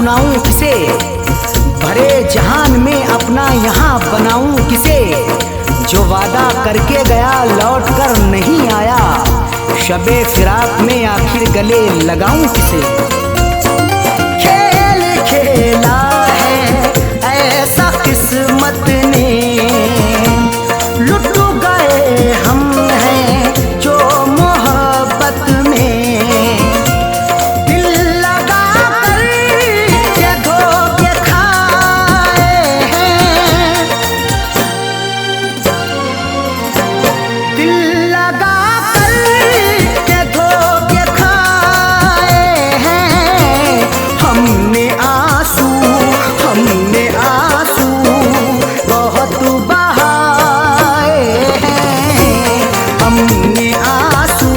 सुनाऊं किसे, भरे जहान में अपना यहाँ बनाऊं किसे। जो वादा करके गया लौट कर नहीं आया, शबे फिराक में आखिर गले लगाऊं किसे। खेल खेला है ऐसा किस्मत ने, लुट गए हम हैं जो मोहब्बत में। दिल लगा कर के धोखे खाए हैं, दिल लगा कर के धोखे खाए हैं। हमने आंसू बहुत बहाए हैं, हमने आंसू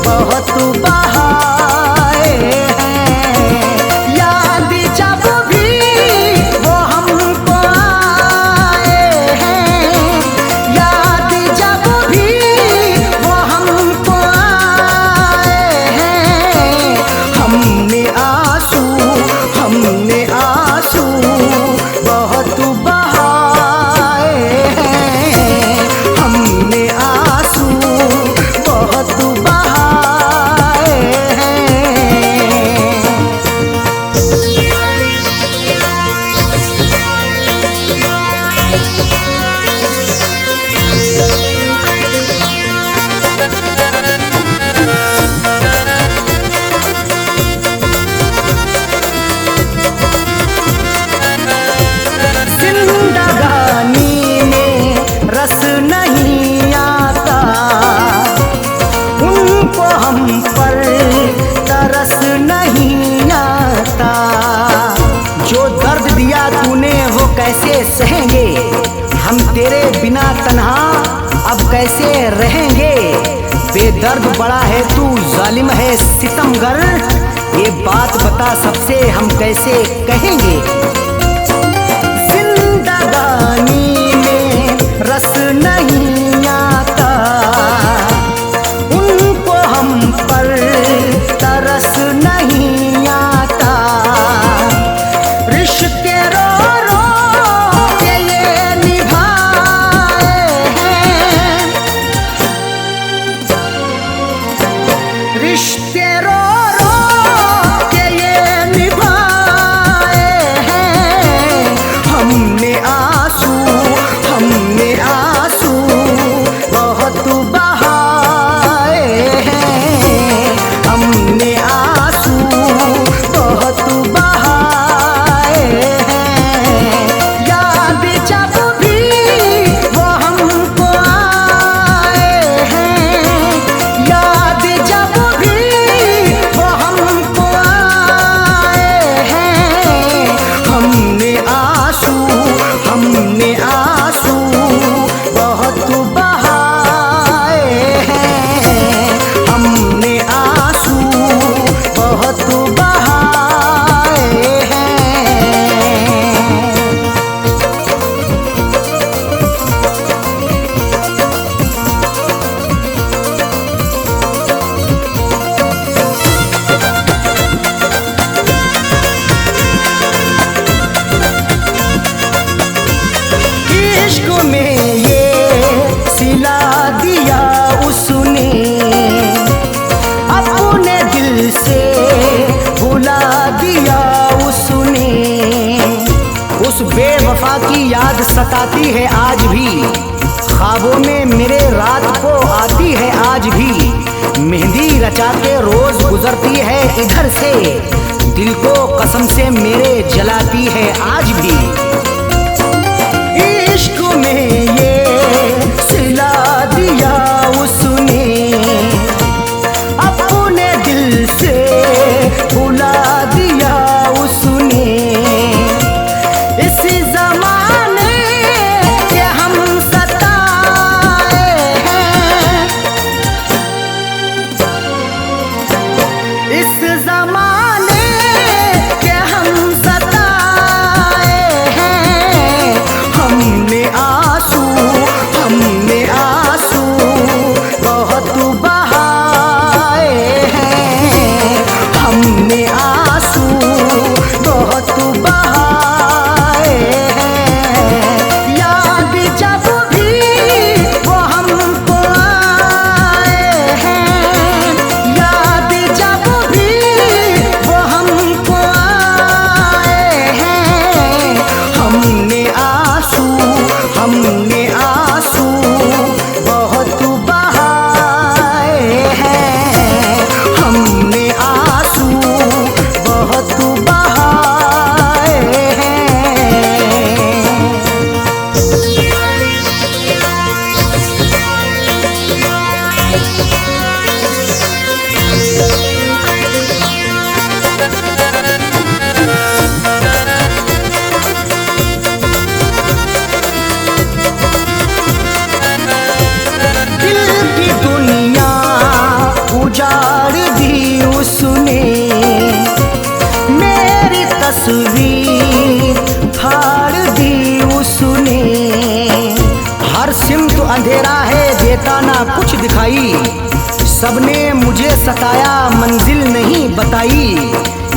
बहुत बहाए हैं। याद जब भी वो हमको आए हैं, याद जब भी वो हमको आए हैं। हमने आंसू बहुत बहाए हैं, हमने आंसू बहुत बहाए हैं। जिंदगानी में रस नहीं आता, उनको हम पर तरस नहीं आता। जो दर्द दिया तूने वो कैसे सहेंगे, हम तेरे बिना तन्हा अब कैसे रहेंगे। बेदर्द बड़ा है तू जालिम है सितमगर, ये बात बता सबसे हम कैसे कहेंगे। जिंदगानी में रस नहीं आता, उनको हम पर तरस नहीं आता। रिश्ते रो रो के ये निभाए हैं, रिश्ते रो रो के ये निभाए हैं। हमने आंसू बहुत बहाए हैं, हमने आंसू बहुत बहाए हैं। याद जब भी वो हमको आए हैं, याद जब भी वो हमको आए हैं। हमने आंसू बहुत बहाए हैं, हमने आंसू बहुत बहाए हैं। इश्क में ये सिला दिया उसने, अपने दिल से भुला दिया उसने। उस बेवफा की याद सताती है आज भी, ख्वाबों में मेरे रात को आती है आज भी। मेहंदी रचा के रोज गुजरती है इधर से, दिल को कसम से मेरे जलाती है आज भी। इश्क में ये सिला दिया उसने, अपने दिल से भुला दिया उसने। इसी जमाने के हम सताए हैं, इस जमाने के हम सताए हैं। हमने आंसू दिखाई, सबने मुझे सताया मंजिल नहीं बताई।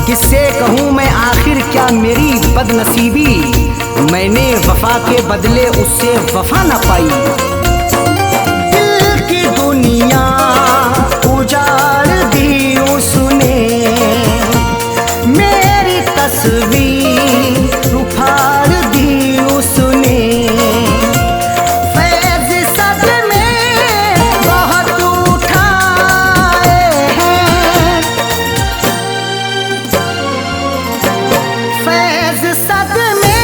किससे कहूँ मैं आखिर क्या मेरी बदनसीबी, मैंने वफा के बदले उससे वफा न पाई। दिल की दुनिया उजाड़ दी उसने, मेरी तस्वीर उफाड़ दी उसने। फैज़ सदमे बहुत उठाए हैं, फैज़ सदमे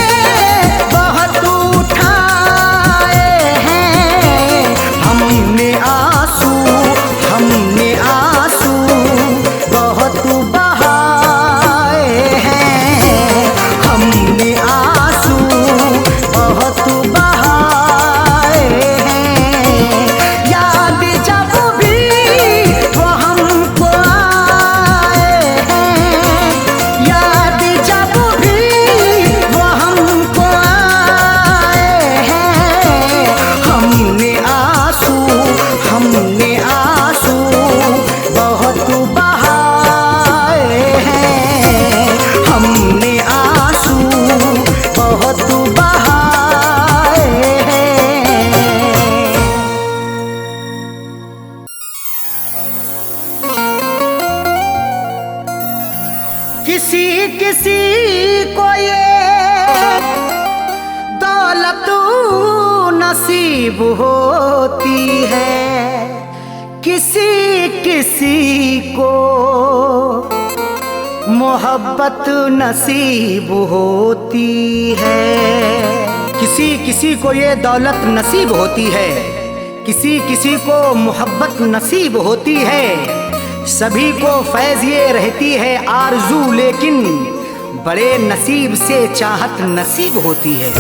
बहुत उठाए हैं। हमने आंसू बहुत बहाए हैं, हमने आंसू बहुत बहाए हैं। याद जब भी वो हमको आए हैं, याद जब भी वो हमको आए हैं। हमने आंसू बहुत बहाए हैं, हमने आंसू बहुत बहाए हैं। किसी किसी को ये दौलत नसीब होती है, किसी किसी को मोहब्बत नसीब होती है। किसी किसी को ये दौलत नसीब होती है, किसी किसी को मोहब्बत नसीब होती है। सभी को फैज़ ये रहती है आरज़ू, लेकिन बड़े नसीब से चाहत नसीब होती है।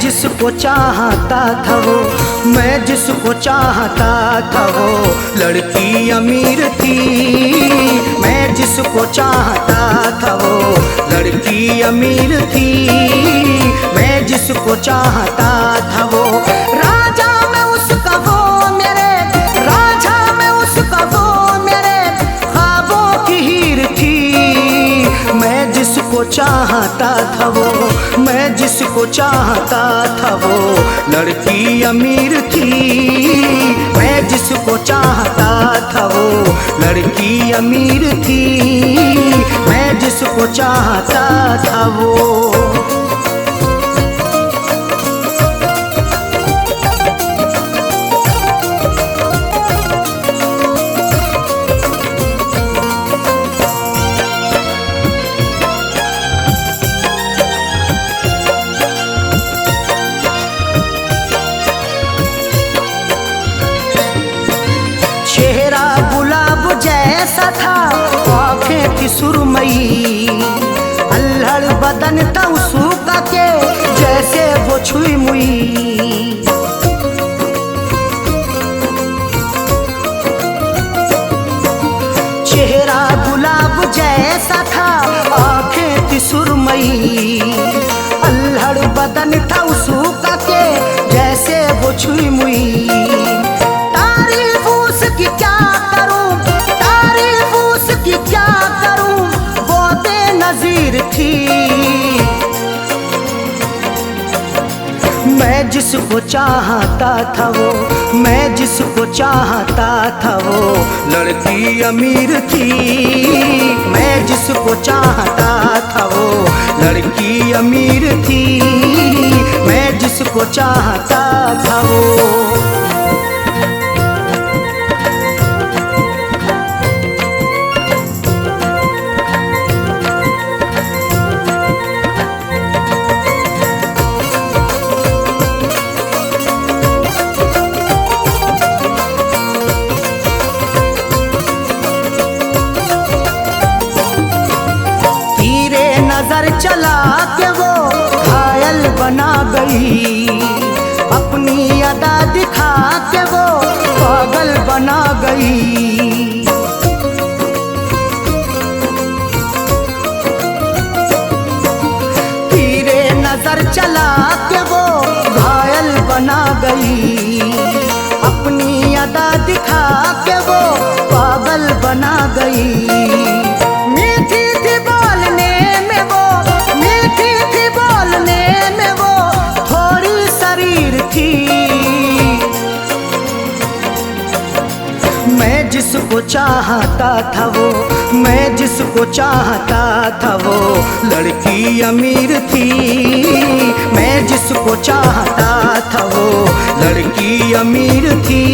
जिसको चाहता था वो, मैं जिसको चाहता था वो लड़की अमीर थी। मैं जिसको चाहता था वो लड़की अमीर थी। मैं जिसको चाहता था वो राजा, मैं उसका वो मेरे राजा, मैं उसका वो मेरे ख्वाबों की हीर थी। मैं जिसको चाहता था वो, मैं जिसको चाहता था वो लड़की अमीर थी। मैं जिसको चाहता था वो लड़की अमीर थी। मैं जिसको चाहता था वो। चेहरा गुलाब जैसा था, आँखें थी सुरमई, अल्हड़ बदन था उसका के जैसे वो छुई मुई। चेहरा गुलाब जैसा था, आँखें थी सुरमई, अल्हड़ बदन था उसका के जैसे वो छुई मुई। तारीफ उसकी क्या करूं, तारीफ उसकी क्या करूं, वो बेनज़ीर थी। मैं जिसको चाहता था वो, मैं जिसको चाहता था वो लड़की अमीर थी। मैं जिसको चाहता था वो लड़की अमीर थी। मैं जिसको चाहता था वो। चला के वो घायल बना गई, अपनी अदा दिखा के वो पागल बना गई। तीरे नजर चला के वो घायल बना गई, अपनी अदा दिखा के वो पागल बना गई। मीठी थी बोलने में वो, मीठी थी बोलने में वो, थोड़ी शरीर थी। मैं जिसको चाहता था वो, मैं जिसको चाहता था वो लड़की अमीर थी। मैं जिसको चाहता था वो लड़की अमीर थी।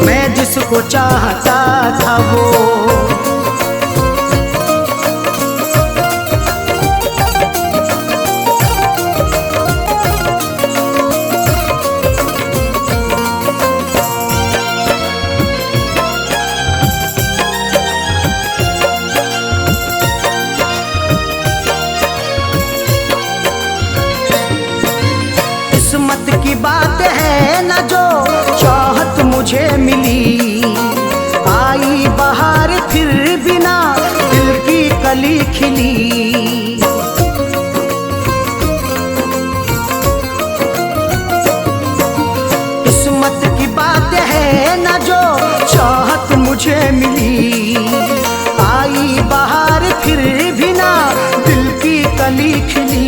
मैं जिसको चाहता था वो। किस्मत की बात है न जो चाहत मुझे मिली, आई बहार फिर बिना दिल की कली खिली। किस्मत की बात है न जो चाहत मुझे मिली, आई बहार फिर बिना दिल की कली खिली।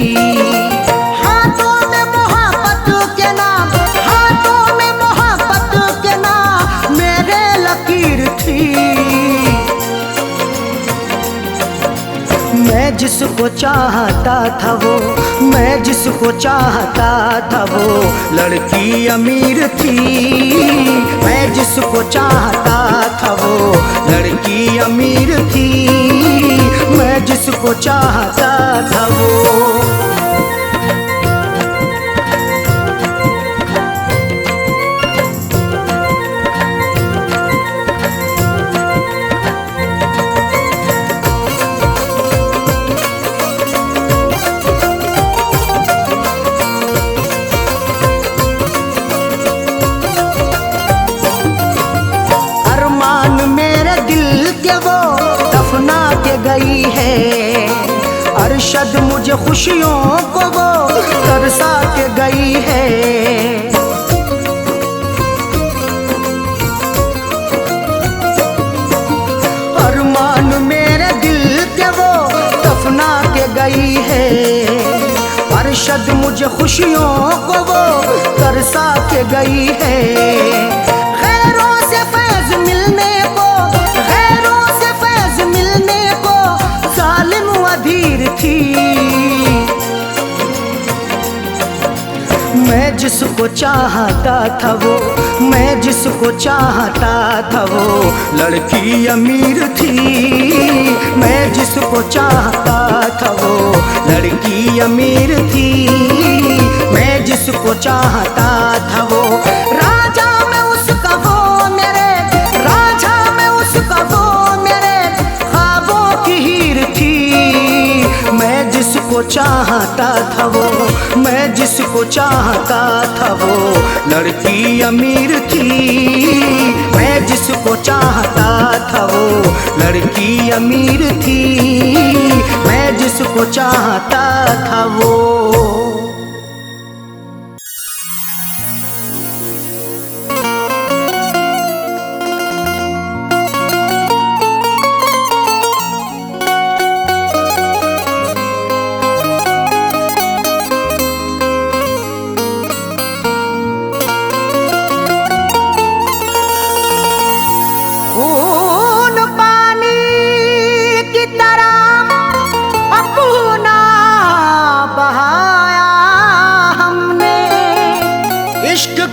हाथों में मोहब्बत के नाम, हाथों में मोहब्बत के नाम मेरे लकीर थी। मैं जिसको चाहता था वो, मैं जिसको चाहता था वो लड़की अमीर थी। मैं जिसको चाहता था वो लड़की अमीर थी। मैं जिसको चाहता था वो। गई है अरशद मुझे खुशियों को वो तरसा के गई है। अरमान मेरे दिल के वो दफना के गई है। अरशद मुझे खुशियों को वो तरसा के गई है। खैरों से फैज मिलने को, खैरों से फैज मिलने को जालिम अधीर थी। मैं जिसको चाहता था वो, मैं जिसको चाहता था वो लड़की अमीर थी। मैं जिसको चाहता था वो लड़की अमीर थी। मैं जिसको चाहता था वो राजा में उसका वो मेरे, राजा में उसका वो मेरे ख्वाबों की हीर थी। मैं जिसको चाहता था वो, मैं जिसको चाहता था वो लड़की अमीर थी। मैं जिसको चाहता था वो लड़की अमीर थी। मैं जिसको चाहता था वो।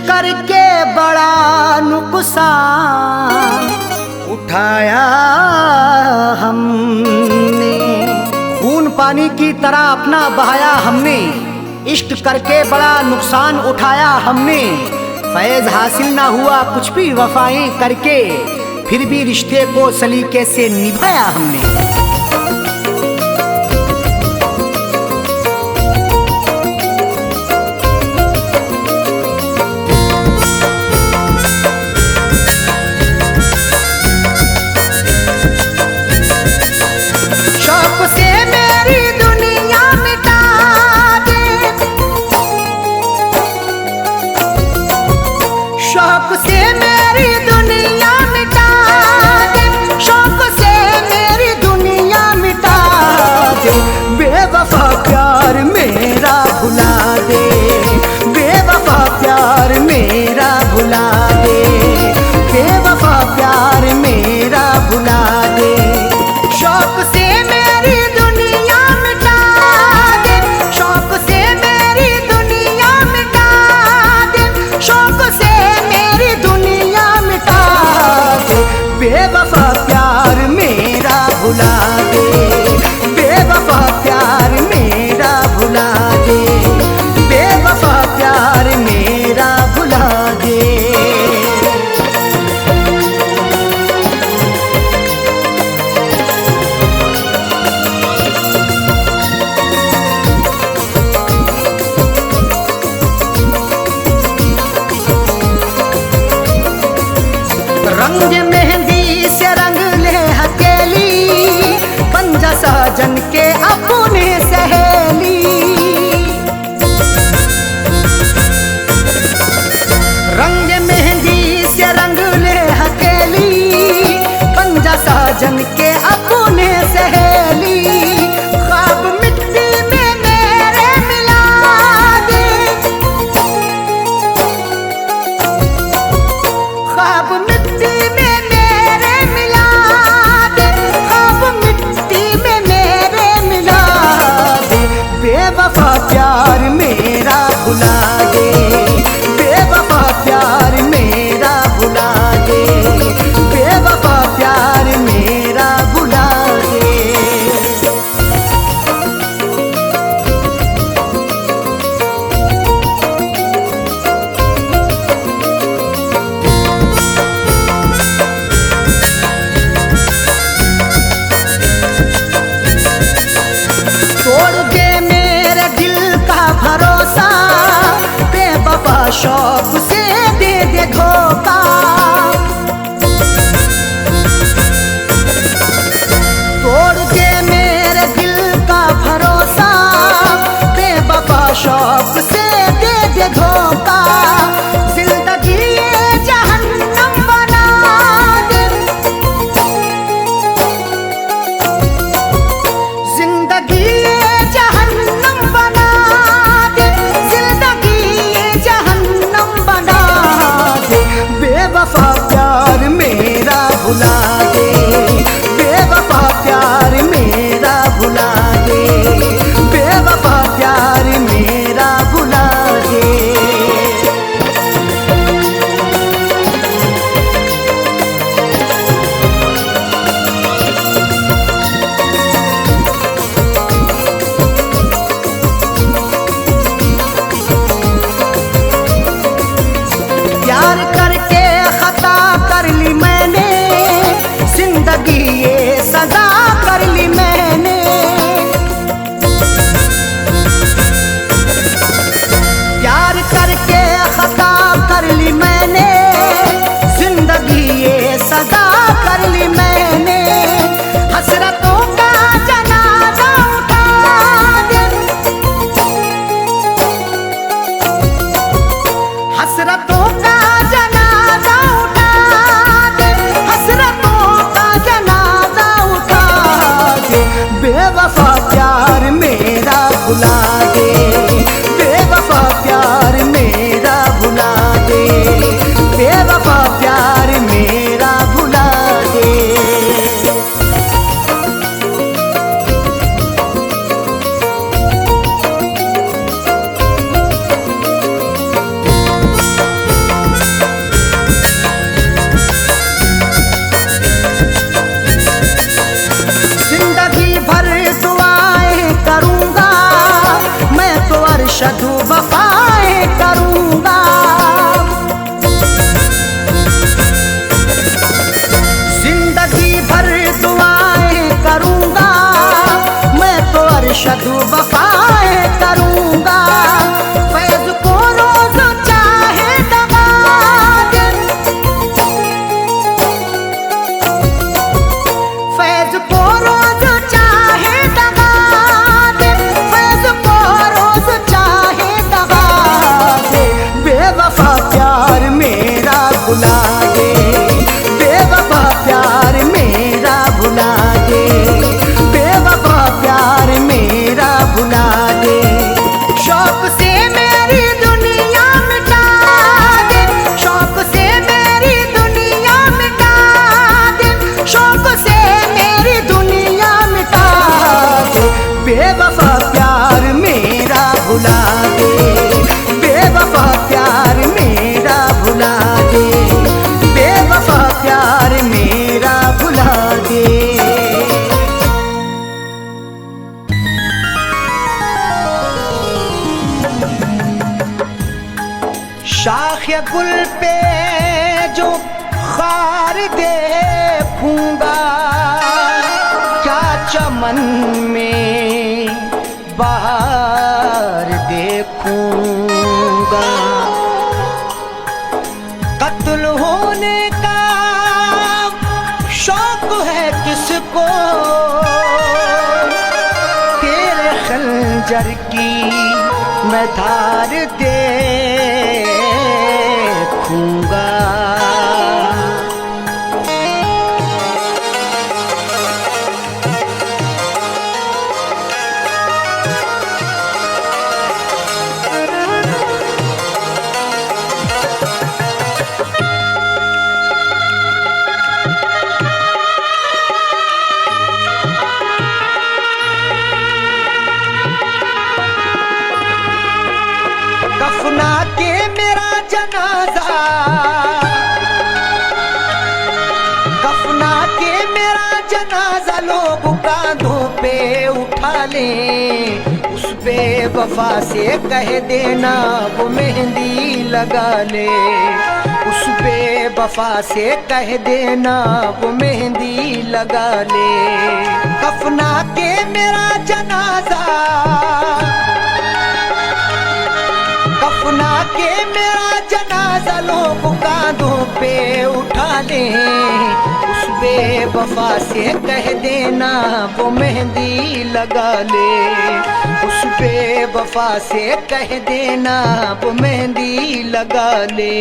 करके बड़ा नुकसान उठाया हमने। खून पानी की तरह अपना बहाया हमने, इश्क करके बड़ा नुकसान उठाया हमने। फैज हासिल ना हुआ कुछ भी वफाएं करके, फिर भी रिश्ते को सलीके से निभाया हमने। बेवफा प्यार मेरा भुला दे, बेवफा प्यार मेरा भुला दे, बेवफा प्यार मेरा भुला दे। तोड़ दे मेरे दिल का भरोसा, बेवफा शौक से दे दे धोखा। तोड़ दे मेरे दिल का भरोसा, बेवफा शौक से दे दे धोखा। जिंदगी ये जहन्नम बना दे, जिंदगी ये जहन्नम बना दे, जिंदगी ये जहन्नम बना दे। बेवफा प्यार मेरा भुला दे, बेवफा प्यार मेरा भुला दे, बेवफा प्यार मेरा भुला दे। प्यार करके खता कर ली मैंने, जिंदगी ये सजा कर ली मैंने। प्यार करके खता कर ली मैंने, जिंदगी ये सजा कर ली मैंने। हसरतों का जनाजा उठा दे, हसरतों का जनाजा उठा दे, हसरतों का जनाजा उठा दे। बेवफा प्यार मेरा भुला दे, बेवफा प्यार मेरा भुला दे, बेवफा प्यार मेरा भुला दे। जिंदगी भर दुआएं करूंगा, मैं तो अरशद वफाएं करूंगा। जिंदगी भर दुआएं करूंगा, मैं तो अरशद वफाएं करूंगा। फैज को रोज चाहे दबा दे, फैज को रोज चाहे दबा दे, फैज को रोज चाहे दबा दे। बेवफा प्यार मेरा भुला दे, बेवफा प्यार मेरा भुला दे, बेवफा प्यार मेरा भुला दे। शौक से मेरी दुनिया मिटा दे, शौक से मेरी दुनिया मिटा दे, शौक से मेरी दुनिया मिटा दे। बेवफा प्यार मेरा भुला दे, बेवफा प्यार मेरा भुला दे, बेवफा प्यार मेरा भुला दे। शाख गुल पे जो खार देखूंगा, क्या चमन में बहार देखूंगा। कत्ल होने का शौक है किसको, तेरे खंजर की मैं धार देखूंगा। ले। उस बेवफा से कह देना वो मेहंदी लगा ले। उस बेवफा से कह देना वो मेहंदी लगा ले। कफना के मेरा जनाजा, कफना के मेरा जनाजा लोग कांधों पे उठा ले। उस बेवफा से कह देना वो मेहंदी लगा ले। उस बेवफा से कह देना वो मेहंदी लगा ले।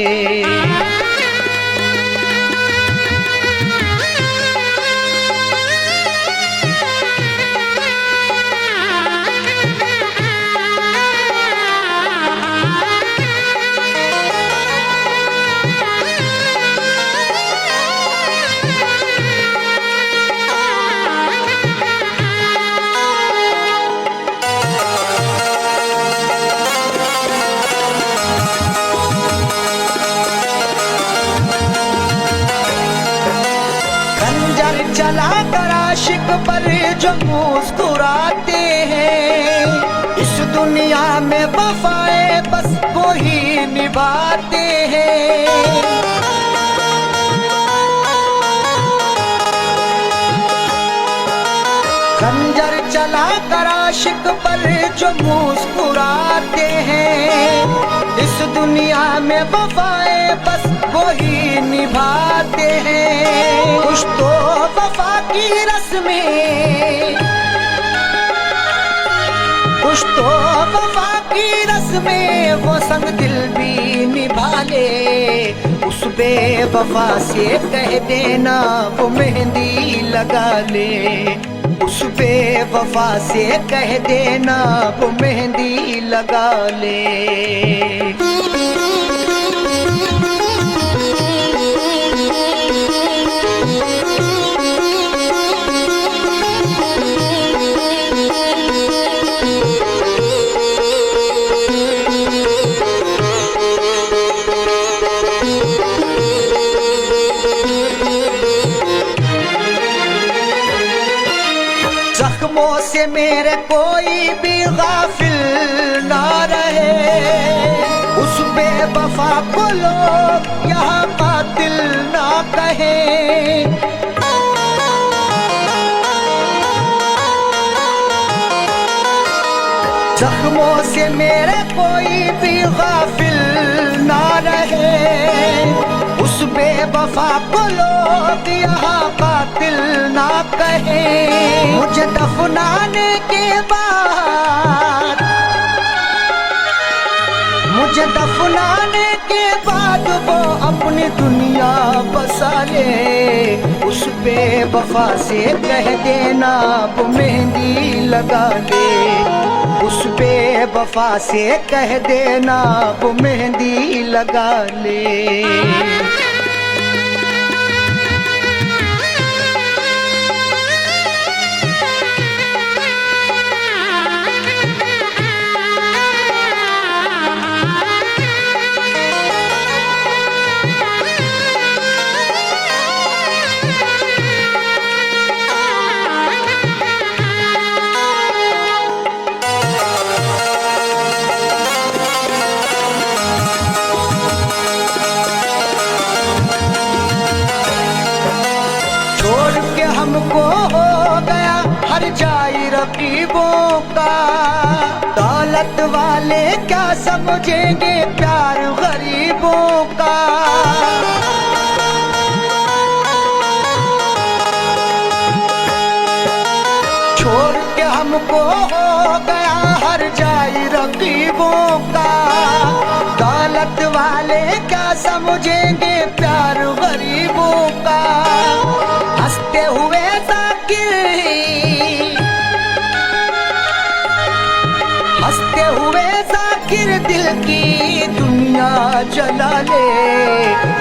चला कर आशिक पर जो मुस्कुराते हैं, इस दुनिया में वफाएं बस वो ही निभाते हैं। खंजर चला कर आशिक पर जो मुस्कुराते हैं, इस दुनिया में वफाएं बस वो ही निभाते हैं। कुछ तो वफा की रस्में, कुछ तो वफा की रस्में वो संग दिल भी निभा ले। उस बेवफा से कह देना वो मेहंदी लगा ले। उस बेवफा से कह देना वो मेहंदी लगा ले। जख्मों से मेरे कोई भी गाफिल ना रहे। उस बेवफा को लोग यहाँ कातिल ना कहे। जख्मों से मेरे कोई भी गाफिल ना रहे। उस बेवफा को लोग यहाँ कातिल ना कहे। मुझे दफनाने के बाद, मुझे दफनाने के बाद वो अपनी दुनिया बसा ले। उस बेवफा से कह देना वो मेहंदी लगा ले। उस बेवफा से कह देना वो मेहंदी लगा ले। हमको हो गया हर जाई रकीबों का। दौलत वाले क्या समझेंगे प्यार गरीबों का। छोड़ के हमको हो गया हर जाई रकीबों का। दौलत वाले क्या समझेंगे प्यार गरीबों का। हंसते हुए जाकिर, हंसते हुए जाकिर दिल की दुनिया जला ले।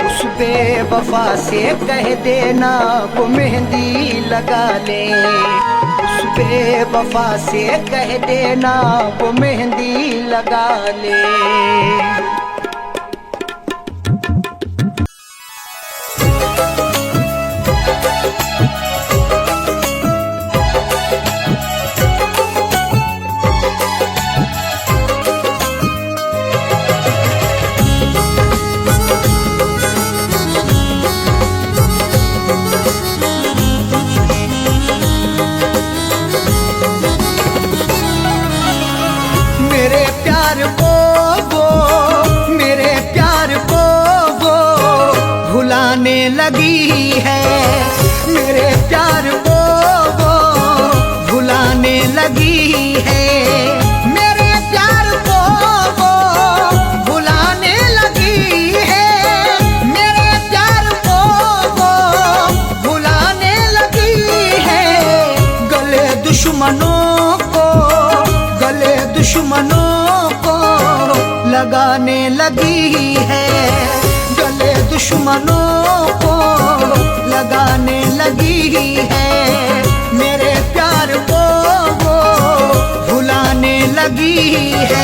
उस बेवफा से कह देना वो मेहंदी लगा ले। उस बेवफा से कह देना वो मेहंदी लगा ले। प्यार को वो, मेरे प्यार को वो भुलाने लगी है। मेरे प्यार को वो भुलाने लगी है। मेरे प्यार को वो भुलाने लगी है। मेरे प्यार को वो भुलाने लगी है। गले दुश्मनों को, गले दुश्मनों को लगाने लगी है। गले दुश्मनों को लगाने लगी है। मेरे प्यार को वो भुलाने लगी है।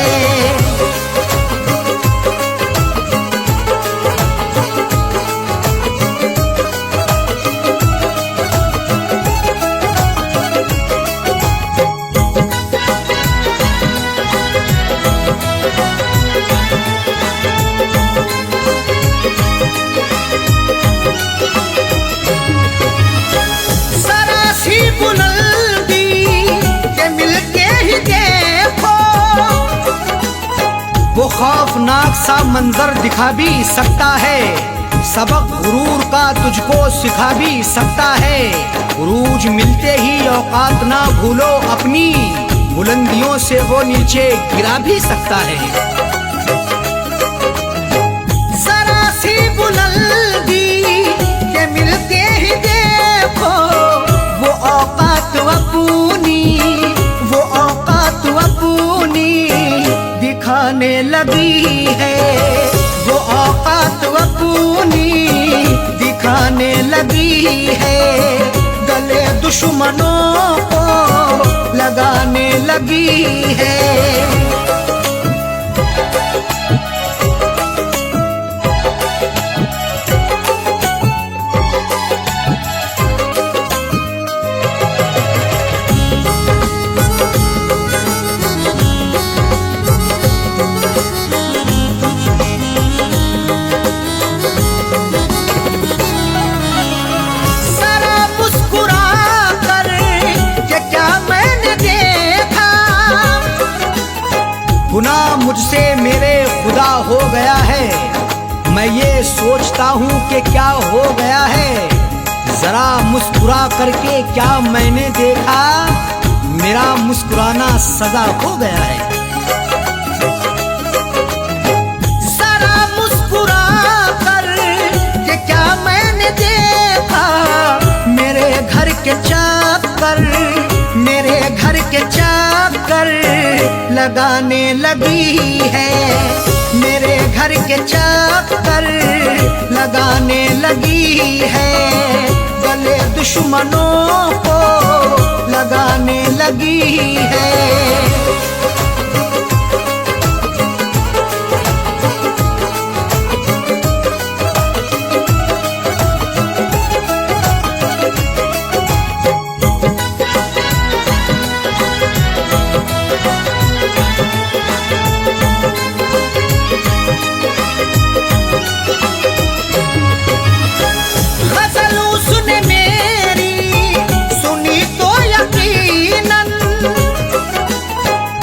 वो खौफनाक सा मंजर दिखा भी सकता है। सबक गुरूर का तुझको सिखा भी सकता है। उरूज मिलते ही औकात ना भूलो अपनी, बुलंदियों से वो नीचे गिरा भी सकता है। जरा सी बुलंदी के मिलते ही देखो वो औकात अपनी, वो औकात अपनी दिखाने लगी है। वो औकात अपनी दिखाने लगी है। गले दुश्मनों को लगाने लगी है। गुनाह मुझसे मेरे खुदा हो गया है। मैं ये सोचता हूँ कि क्या हो गया है। जरा मुस्कुरा करके क्या मैंने देखा, मेरा मुस्कुराना सजा हो गया है। जरा मुस्कुरा कर के क्या मैंने देखा, मेरे घर के चाकर, मेरे घर के चाकर लगाने लगी है। मेरे घर के चाकर लगाने लगी है। गले दुश्मनों को लगाने लगी है।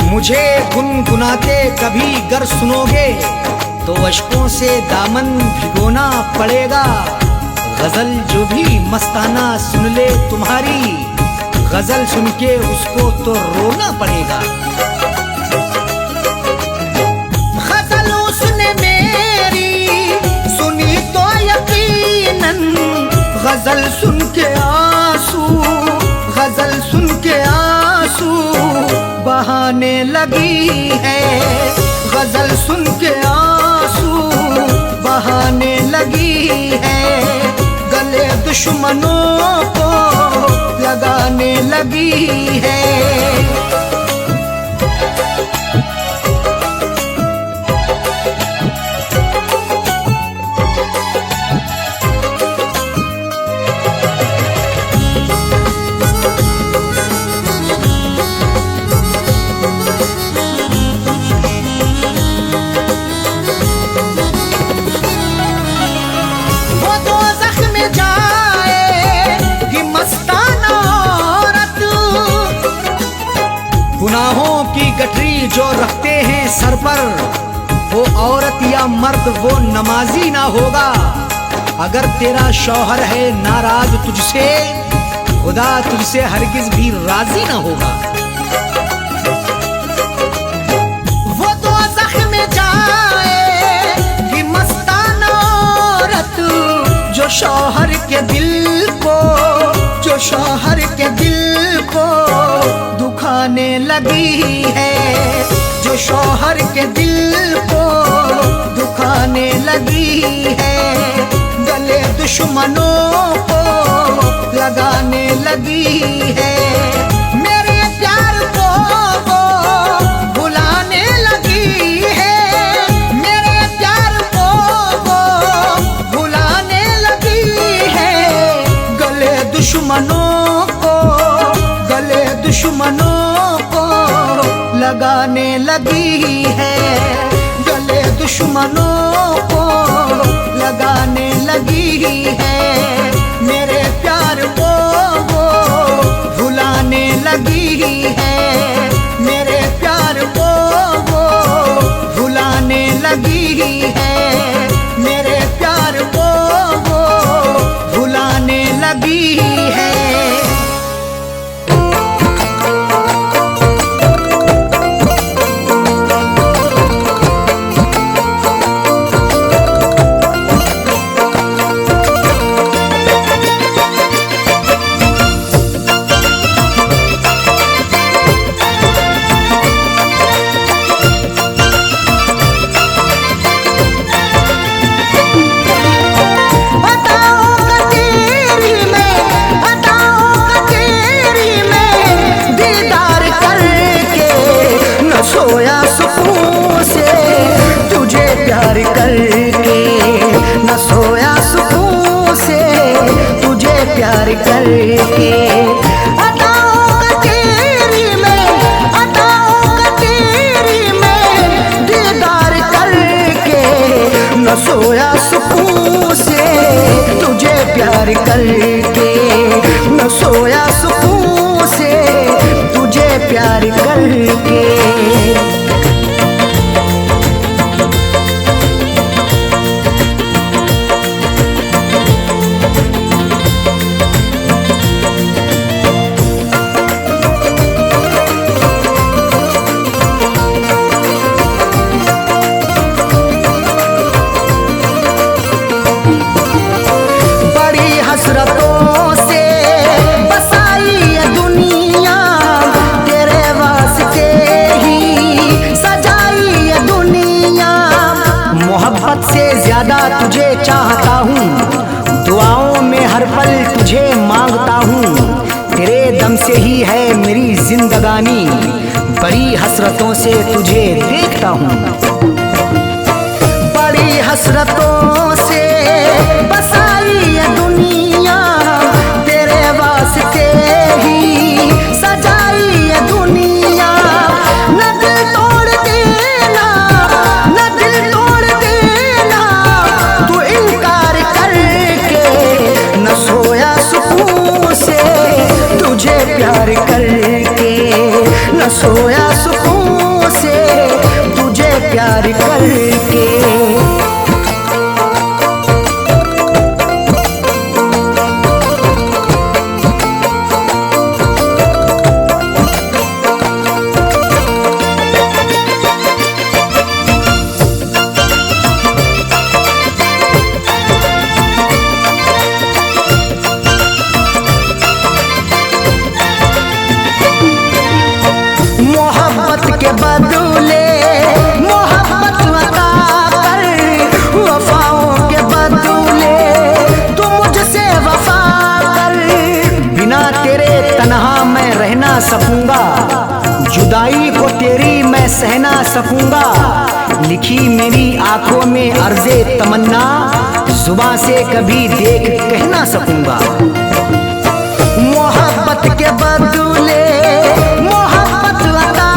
मुझे गुनगुनाते कभी गर सुनोगे तो अश्कों से दामन भिगोना पड़ेगा। गजल जो भी मस्ताना सुन ले तुम्हारी, गजल सुन के उसको तो रोना पड़ेगा। गजल उसने मेरी सुनी तो यकीनन, गजल सुन के आंसू, गजल सुन के आंसू बहाने लगी है। गजल सुन के आंसू बहाने लगी है। गले दुश्मनों को लगाने लगी है। टोपी जो रखते हैं सर पर, वो औरत या मर्द वो नमाजी ना होगा। अगर तेरा शौहर है नाराज तुझसे, खुदा तुझसे हरगिज भी राजी ना होगा। वो तो जख्म जाए कि मस्ताना औरत, जो शौहर के दिल को, जो शौहर के दिल को दुखाने लगी है, जो शौहर के दिल को दुखाने लगी है, गले दुश्मनों को लगाने लगी है। मेरे प्यार को वो भुलाने लगी है, मेरे प्यार को वो भुलाने लगी है, गले दुश्मनों को, गले दुश्मनों को लगाने लगी है, गले दुश्मनों को लगाने लगी है। मेरे प्यार को वो भुलाने लगी है, मेरे प्यार को वो भुलाने लगी है, मेरे प्यार को वो भुलाने लगी है। सोया सुकून से तुझे प्यार करके, न सोया सुकून से तुझे प्यार करके। अदाओं का तेरी में, अदाओं का तेरी में दीदार करके, न सोया सुकून से तुझे प्यार करके, न सोया सुकून से तुझे प्यार करके। हसरतों से बसाई ये दुनिया, तेरे वास्ते ही सजाई ये दुनिया। मोहब्बत से ज्यादा तुझे चाहता हूँ, दुआओं में हर पल तुझे मांगता हूँ, तेरे दम से ही है मेरी जिंदगानी, बड़ी हसरतों से तुझे देखता हूँ। बड़ी हसरतों से बसाई ये दुनिया, तेरे वास्ते ही सजाई ये दुनिया। न दिल तोड़ देना, न दिल तोड़ देना तू इनकार करके, न सोया सुकून से तुझे प्यार करके, न सोया सुकून से तुझे प्यार करके। मोहब्बत के बदले मोहब्बत अता कर, वफाओं के बदले तू मुझसे वफा कर। बिना तेरे तन्हा मैं रह ना सकूंगा, जुदाई को तेरी मैं सह ना सकूंगा। लिखी मेरी आंखों में अर्ज़े तमन्ना, जुबां से कभी देख कह ना सकूंगा। मोहब्बत के बदले मोहब्बत अता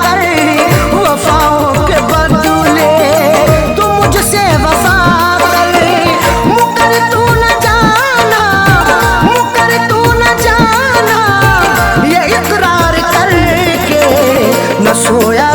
कर, वफाओं के बदले तू मुझसे वफा कर। मुकर तू न जाना, मुकर तू न जाना, ये इकरार करके न सोया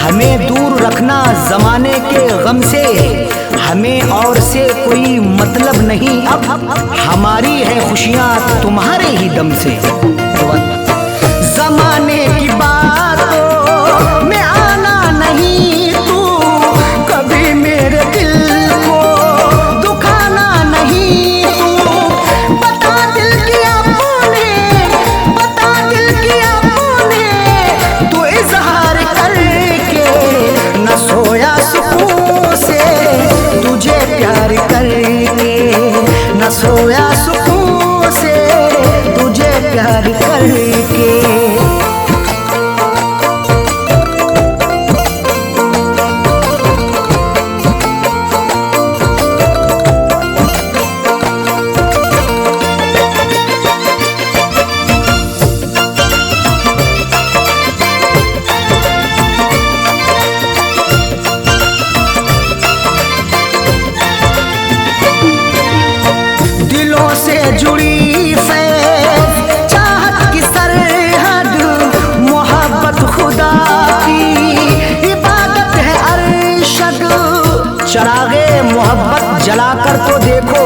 हमें दूर रखना जमाने के गम से। हमें और से कोई मतलब नहीं अब, हमारी है खुशियाँ तुम्हारे ही दम से। जमाने की बातों में आना नहीं तू, कभी मेरे दिल को दुखाना नहीं तू। बता दिल किया तूने, बता दिल किया तूने, तू इजहार करके न सोया सुकून से, तुझे प्यार करके न सोया सुकून से, तुझे प्यार करके। जुड़ी फैज़ चाहत की सरहद, मोहब्बत खुदा की इबादत है अरशद। चरागे मोहब्बत जलाकर तो देखो,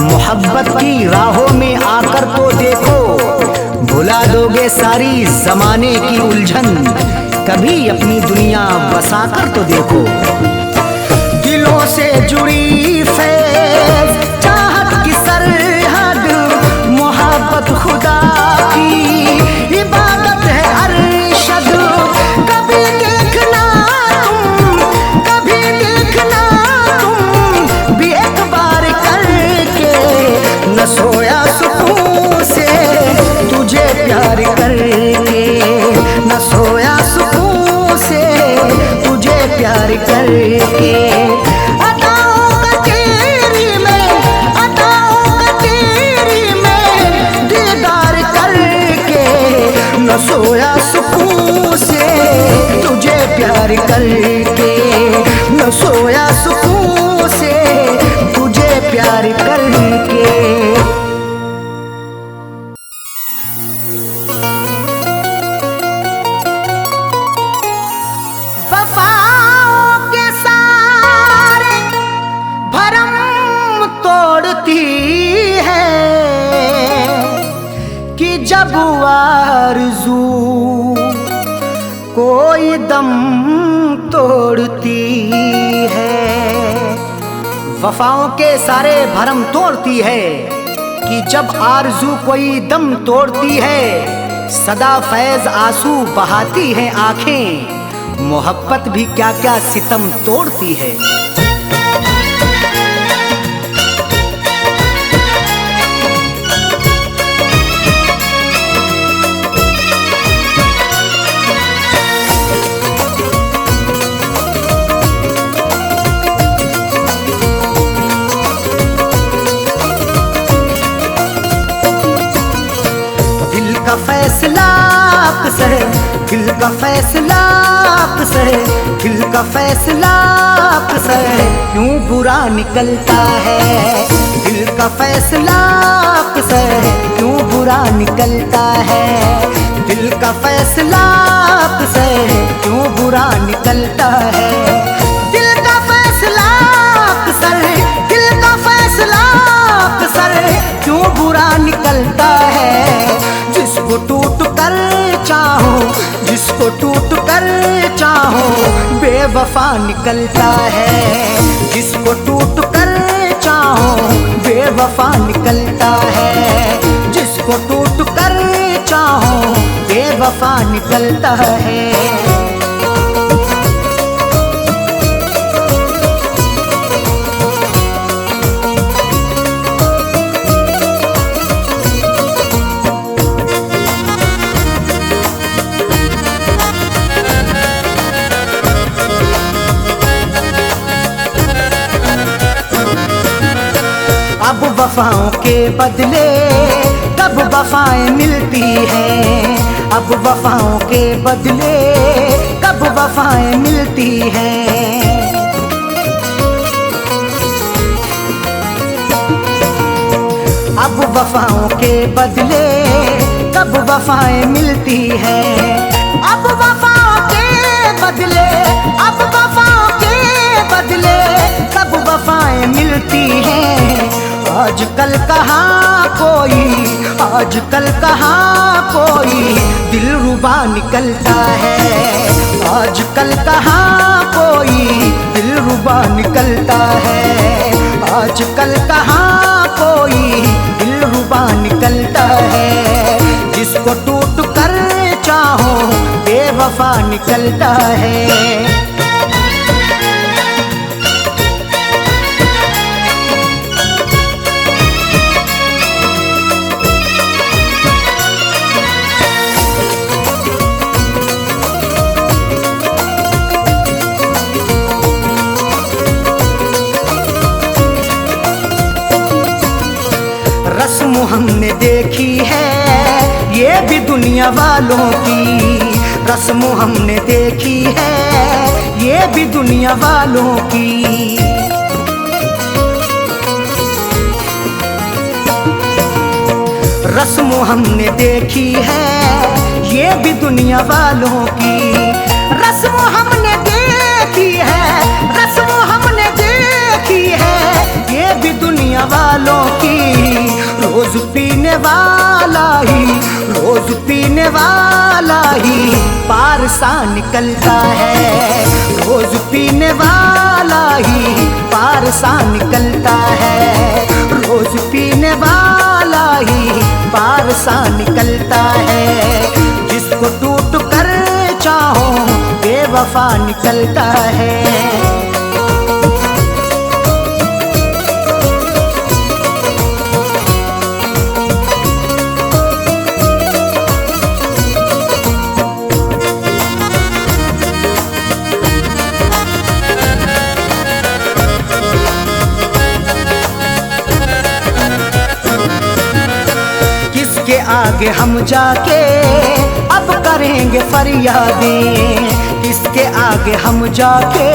मोहब्बत की राहों में आकर तो देखो। भुला दोगे सारी जमाने की उलझन, कभी अपनी दुनिया बसाकर तो देखो। दिलों से जुड़ी फैज़ चाहत की सरहद, मोहब्बत खुदा की इबादत है अरशद। कभी देखना तुम, कभी देखना तुम भी एक बार करके, न सोया सुकून से तुझे प्यार करके, न सोया सुकून से तुझे प्यार करके। न सोया सुकून से तुझे प्यार करके, न सोया सुकून से तुझे प्यार करके। वफाओं के सारे भरम तोड़ती है कि जब आरज़ू कोई दम तोड़ती है। वफाओं के सारे भरम तोड़ती है कि जब आरज़ू कोई दम तोड़ती है। सदा फैज़ आंसू बहाती है आंखें, मोहब्बत भी क्या क्या सितम तोड़ती है। का फैसला अक्सर, दिल का फैसला अक्सर, दिल का फैसला अक्सर क्यों बुरा निकलता है। दिल का फैसला अक्सर क्यों बुरा निकलता है। दिल का फैसला अक्सर क्यों बुरा निकलता है। दिल का फैसला अक्सर, दिल का फैसला अक्सर क्यों बुरा निकलता है। जिसको टूट कर चाहो, जिसको टूट कर चाहो बेवफा निकलता है। जिसको टूट कर चाहो बेवफा निकलता है। जिसको टूट कर चाहो बेवफा निकलता है। अब वफाओं के बदले कब वफाएं मिलती हैं। अब वफाओं के बदले कब वफाएं मिलती हैं। अब वफाओं के बदले कब वफाएं मिलती हैं। अब वफाओं के बदले, अब वफाओं के बदले कब वफाएं मिलती हैं। आजकल कहाँ कोई, आजकल कहाँ कोई दिलरुबा निकलता है। आजकल कहाँ कोई दिलरुबा निकलता है। आजकल कहाँ कोई दिलरुबा निकलता है। जिसको टूट कर चाहो बेवफा निकलता है। रस्म हमने देखी है ये भी दुनिया वालों की, रस्म हमने देखी है ये भी दुनिया वालों की। रस्म हमने देखी है ये भी दुनिया वालों की। रस्म हमने देखी है, रस्म हमने देखी है ये भी दुनिया वालों की। रोज पीने वाला ही, रोज पीने वाला ही पार सा निकलता है। रोज पीने वाला ही पार सा निकलता है। रोज पीने वाला ही पार सा निकलता है। जिसको टूट कर चाहो बेवफा निकलता है। किसके आगे हम जाके अब करेंगे फरियादें। किसके आगे हम जाके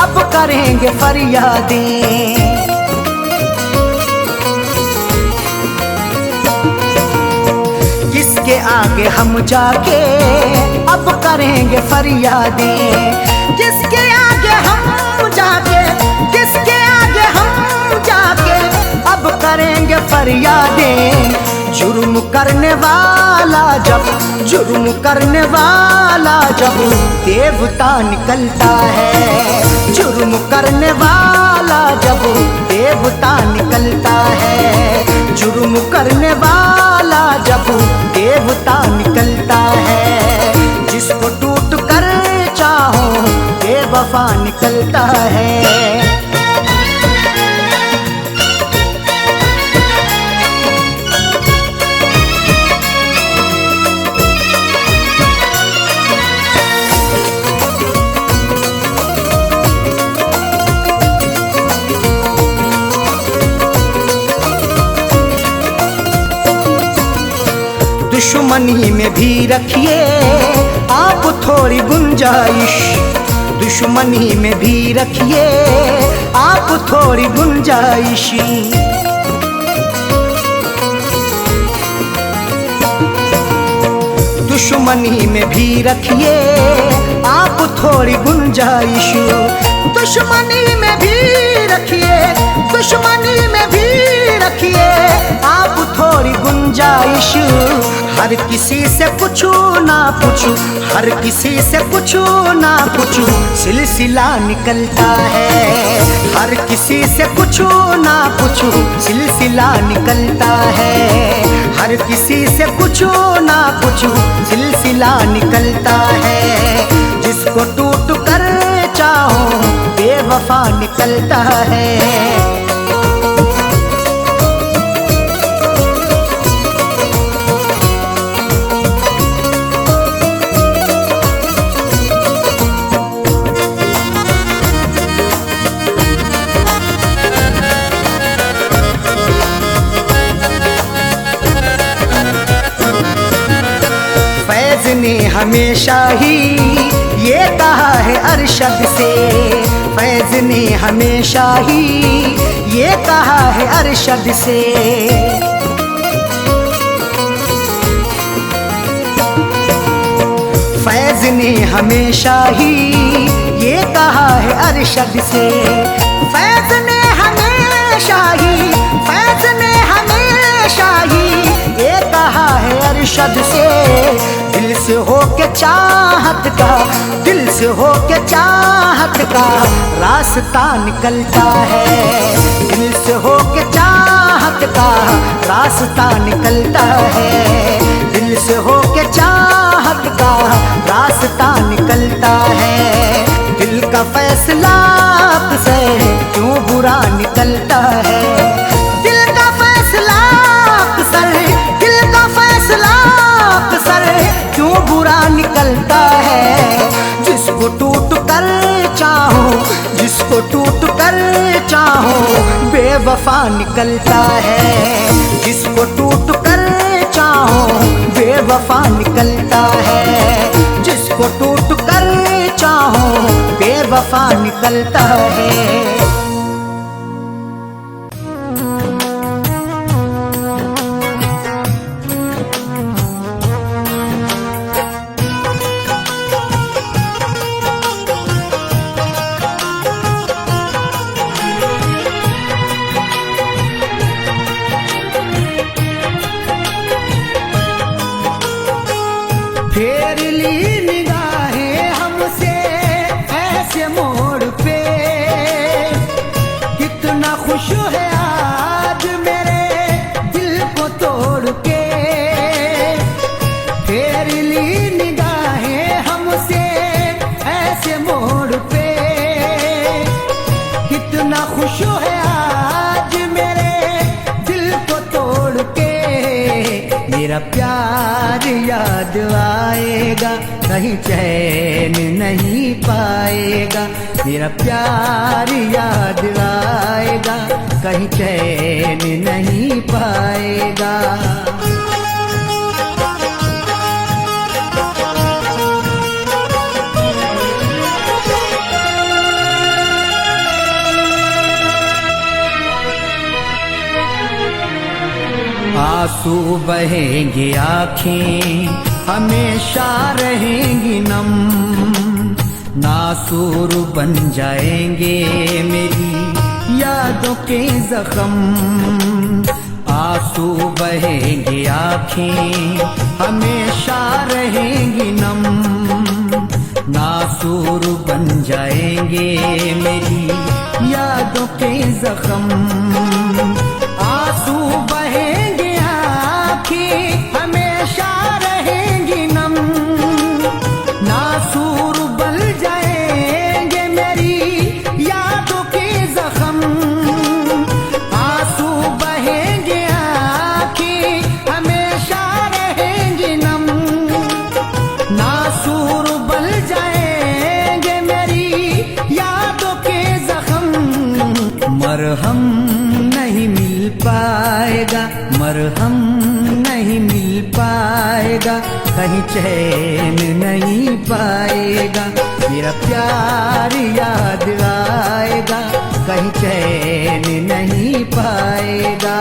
अब करेंगे फरियादें। किसके आगे हम जाके अब करेंगे फरियादें। किसके आगे हम जाके, किसके आगे हम जाके अब करेंगे फरियादें। जुर्म करने वाला जब, जुर्म करने वाला जब देवता निकलता है। जुर्म करने वाला जब देवता निकलता है। जुर्म करने वाला जब देवता निकलता है। जिसको टूट कर चाहो बेवफा निकलता है। दुश्मनी में भी रखिए आप थोड़ी गुंजाइश। दुश्मनी में भी रखिए आप थोड़ी गुंजाइश। दुश्मनी में भी रखिए आप थोड़ी गुंजाइश। दुश्मनी में भी रखिए, दुश्मनी में भी रखिए आप थोड़ी गुंजाइश। हर किसी से पूछू ना पूछू, हर किसी से पूछू ना पूछू सिलसिला निकलता है। हर किसी से पूछू ना पूछू सिलसिला निकलता है। हर किसी से पूछू ना पूछू सिलसिला निकलता है। जिसको टूट कर चाहो बेवफा निकलता है। फैज ने हमेशा ही ये कहा है अरशद से। फैज ने हमेशा ही ये कहा है अरशद से। फैज फैज ने हमेशा ही ये कहा है अरशद से, फैज ने हमेशा ही, फैज ने हमेशा ही ये कहा है अरशद से। दिल से हो के चाहत का, दिल से हो के चाहत का रास्ता निकलता है, दिल से हो के चाहत का रास्ता निकलता है, दिल से हो के चाहत का रास्ता निकलता है। दिल का फैसला से क्यों बुरा निकलता है, दिल का फैसला अक्सर, दिल का फैसला अक्सर क्यों बुरा निकलता है। जिसको टूट कर चाहो, जिसको टूट कर चाहो बेवफा निकलता है, जिसको टूट कर चाहो बेवफा निकलता है, जिसको टूट कर चाहो बेवफा निकलता है। फेर ली निगाहें हमसे ऐसे मोड़ पे, कितना खुश है आज मेरे दिल को तोड़ के। फेर ली निगाहें हमसे ऐसे मोड़ पे, कितना खुश है आज मेरे दिल को तोड़ के। मेरा प्यार याद आएगा कहीं चैन नहीं पाएगा, मेरा प्यार याद आएगा कहीं चैन नहीं पाएगा। आंसू बहेंगे आँखें हमेशा रहेंगी नम, नासूर बन जाएंगे मेरी यादों के जख्म। आंसू बहेंगे आँखें हमेशा रहेंगी नम, नासूर बन जाएंगे मेरी यादों के जख्म। आंसू बहेंगे आँखें हमेशा रहेंगी नम, नासूर बन जाएंगे मेरी यादों के जख्म। आंसू बहेंगे आँखें हमेशा रहेंगी नम, नासूर बन जाएंगे मेरी यादों के जख्म। मरहम नहीं मिल पाएगा, मरहम नहीं मिल पाएगा, कहीं चैन नहीं पाएगा। मेरा प्यार याद आएगा कहीं चैन नहीं पाएगा।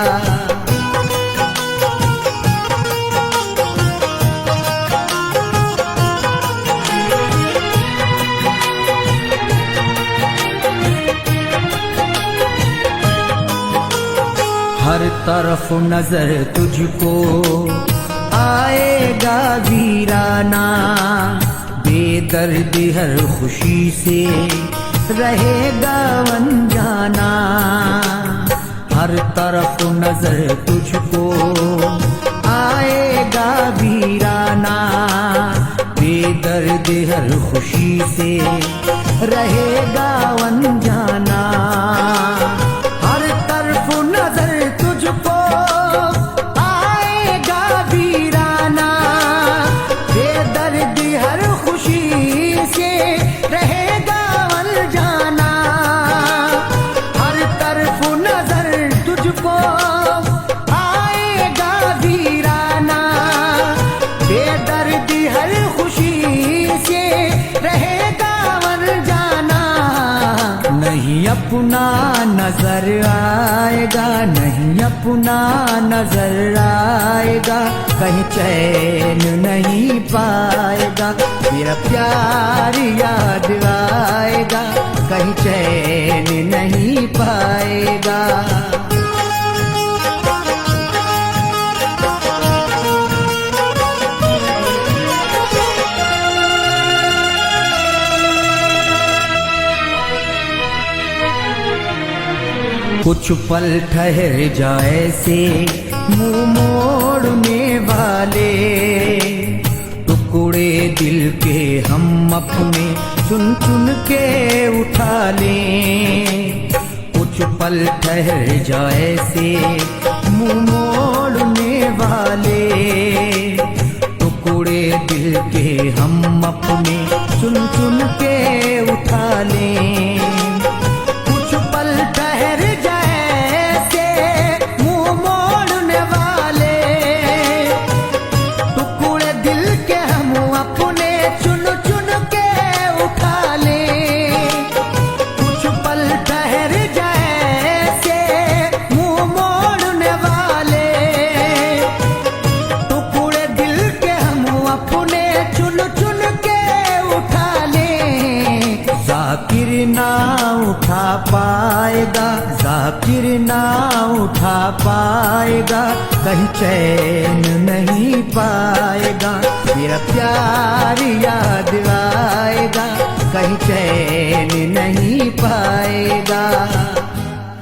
हर तरफ नजर तुझको आएगा वीराना, बेदर्द हर खुशी से रहेगा अनजाना। हर तरफ नजर तुझको आएगा वीराना, बेदर्द हर खुशी से रहेगा अनजाना। हर तरफ नजर तुझको आएगा वीराना, बेदर्द हर खुशी से रहेगा अनजाना। हर तरफ नजर तुझको आएगा वीराना, बेदर्द हर खुशी से रहेगा अनजाना। नहीं अपना नजर आएगा, नहीं अपना नजर आएगा, कहीं चैन नहीं पाएगा। मेरा प्यार याद आएगा, कहीं चैन नहीं पाएगा। कुछ पल ठहर जाए से मुंह मोड़ने वाले, टुकड़े दिल के हम अपने चुन चुन के उठा लें। कुछ पल ठहर जाए से मुंह मोड़ने वाले, टुकड़े दिल के हम अपने चुन चुन के उठा लें। कुछ पल ठहर पाएगा, जाकिर ना उठा पाएगा, कहीं चैन नहीं पाएगा। मेरा प्यार याद आएगा, कहीं चैन नहीं पाएगा।